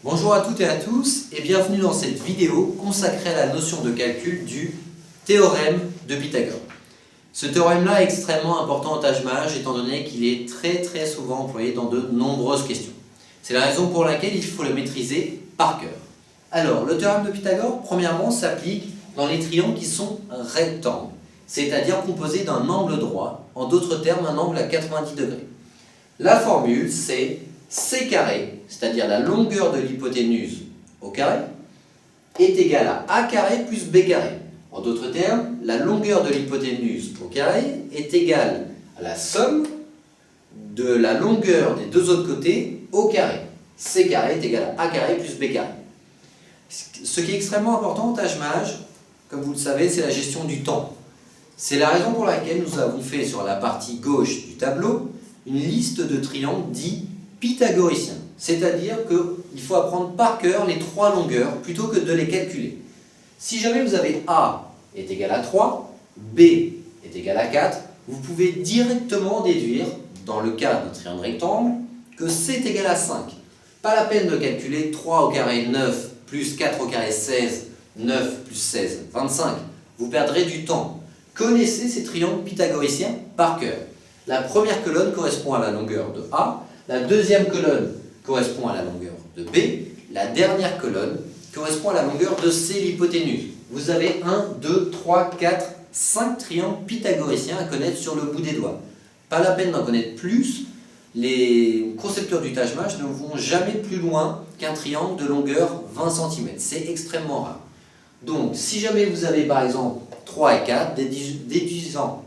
Bonjour à toutes et à tous et bienvenue dans cette vidéo consacrée à la notion de calcul du théorème de Pythagore. Ce théorème-là est extrêmement important en tâche-mage étant donné qu'il est très souvent employé dans de nombreuses questions. C'est la raison pour laquelle il faut le maîtriser par cœur. Alors, le théorème de Pythagore, premièrement, s'applique dans les triangles qui sont rectangles, c'est-à-dire composés d'un angle droit, en d'autres termes un angle à 90 degrés. La formule, c'est C carré, c'est-à-dire la longueur de l'hypoténuse au carré, est égale à A carré plus B carré. En d'autres termes, la longueur de l'hypoténuse au carré est égale à la somme de la longueur des deux autres côtés au carré. C carré est égal à A carré plus B carré. Ce qui est extrêmement important en tâche-mage, comme vous le savez, c'est la gestion du temps. C'est la raison pour laquelle nous avons fait sur la partie gauche du tableau une liste de triangles dits pythagoriciens. C'est-à-dire qu'il faut apprendre par cœur les trois longueurs plutôt que de les calculer. Si jamais vous avez A est égal à 3, B est égal à 4, vous pouvez directement déduire, dans le cas d'un triangle rectangle, que C est égal à 5. Pas la peine de calculer 3 au carré 9 plus 4 au carré 16, 9 plus 16, 25. Vous perdrez du temps. Connaissez ces triangles pythagoriciens par cœur. La première colonne correspond à la longueur de A, la deuxième colonne correspond à la longueur de B, la dernière colonne correspond à la longueur de C, l'hypoténuse. Vous avez 1, 2, 3, 4, 5 triangles pythagoriciens à connaître sur le bout des doigts. Pas la peine d'en connaître plus, les concepteurs du tâche-mage ne vont jamais plus loin qu'un triangle de longueur 20 cm. C'est extrêmement rare. Donc, si jamais vous avez par exemple 3 et 4, déduisez-en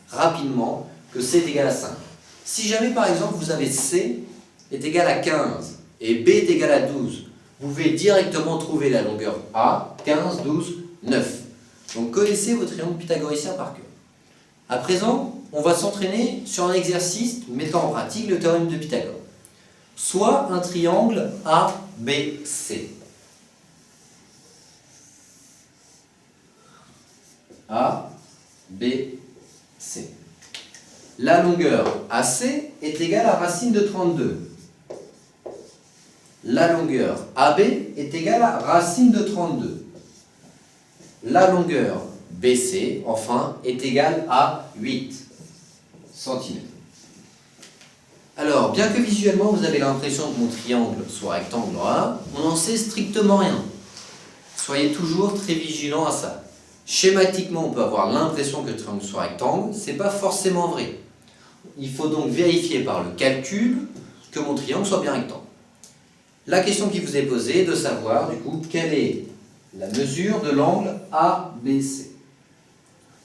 rapidement que C est égal à 5. Si jamais par exemple vous avez C est égal à 15 et B est égal à 12, vous pouvez directement trouver la longueur A, 15, 12, 9. Donc connaissez vos triangles pythagoriciens par cœur. À présent, on va s'entraîner sur un exercice mettant en pratique le théorème de Pythagore. Soit un triangle ABC. ABC. La longueur AC est égale à racine de 32. La longueur AB est égale à racine de 32. La longueur BC, enfin, est égale à 8 cm. Alors, bien que visuellement vous avez l'impression que mon triangle soit rectangle A, on n'en sait strictement rien. Soyez toujours très vigilant à ça. Schématiquement, on peut avoir l'impression que le triangle soit rectangle, ce n'est pas forcément vrai. Il faut donc vérifier par le calcul que mon triangle soit bien rectangle. La question qui vous est posée est de savoir, du coup, quelle est la mesure de l'angle ABC.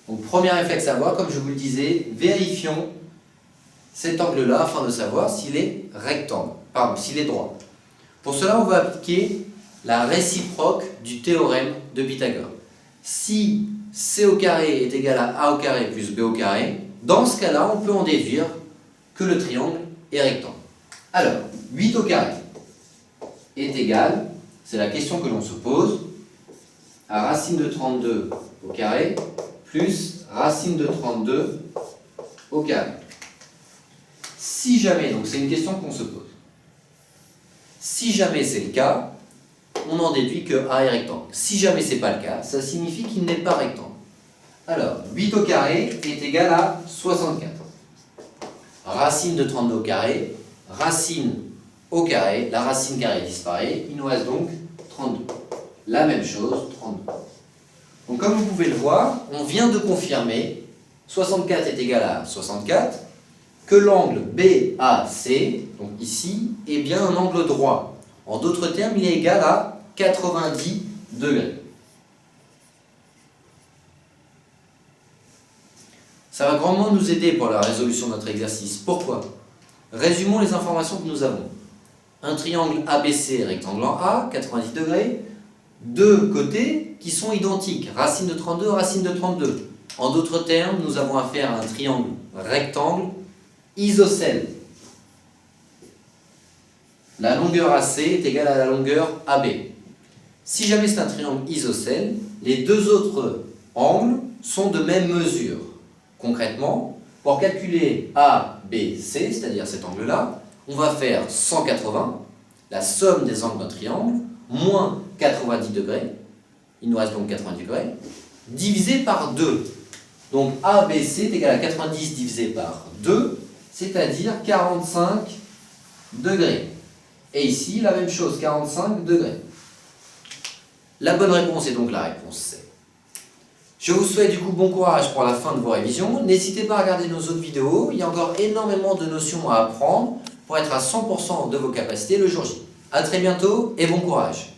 Donc, premier réflexe à avoir, comme je vous le disais, vérifions cet angle-là afin de savoir s'il est rectangle, s'il est droit. Pour cela, on va appliquer la réciproque du théorème de Pythagore. Si C au carré est égal à A au carré plus B au carré, dans ce cas-là, on peut en déduire que le triangle est rectangle. Alors, 8 au carré est égal, c'est la question que l'on se pose, à racine de 32 au carré plus racine de 32 au carré. Si jamais, donc c'est une question qu'on se pose, si jamais c'est le cas, on en déduit que A est rectangle. Si jamais ce n'est pas le cas, ça signifie qu'il n'est pas rectangle. Alors, 8 au carré est égal à 64. Racine de 32 au carré, racine au carré, la racine carrée disparaît, il nous reste donc 32. La même chose, 32. Donc comme vous pouvez le voir, on vient de confirmer, 64 est égal à 64, que l'angle BAC, donc ici, est bien un angle droit. En d'autres termes, il est égal à 90 degrés. Ça va grandement nous aider pour la résolution de notre exercice. Pourquoi? Résumons les informations que nous avons. Un triangle ABC rectangle en A, 90 degrés, deux côtés qui sont identiques, racine de 32, racine de 32. En d'autres termes, nous avons affaire à un triangle rectangle isocèle. La longueur AC est égale à la longueur AB. Si jamais c'est un triangle isocèle, les deux autres angles sont de même mesure. Concrètement, pour calculer ABC, c'est-à-dire cet angle-là, on va faire 180 la somme des angles d'un triangle, moins 90 degrés, il nous reste donc 90 degrés, divisé par 2. Donc ABC est égal à 90 divisé par 2, c'est-à-dire 45 degrés. Et ici, la même chose, 45 degrés. La bonne réponse est donc la réponse C. Je vous souhaite du coup bon courage pour la fin de vos révisions. N'hésitez pas à regarder nos autres vidéos, il y a encore énormément de notions à apprendre pour être à 100% de vos capacités le jour J. A très bientôt et bon courage.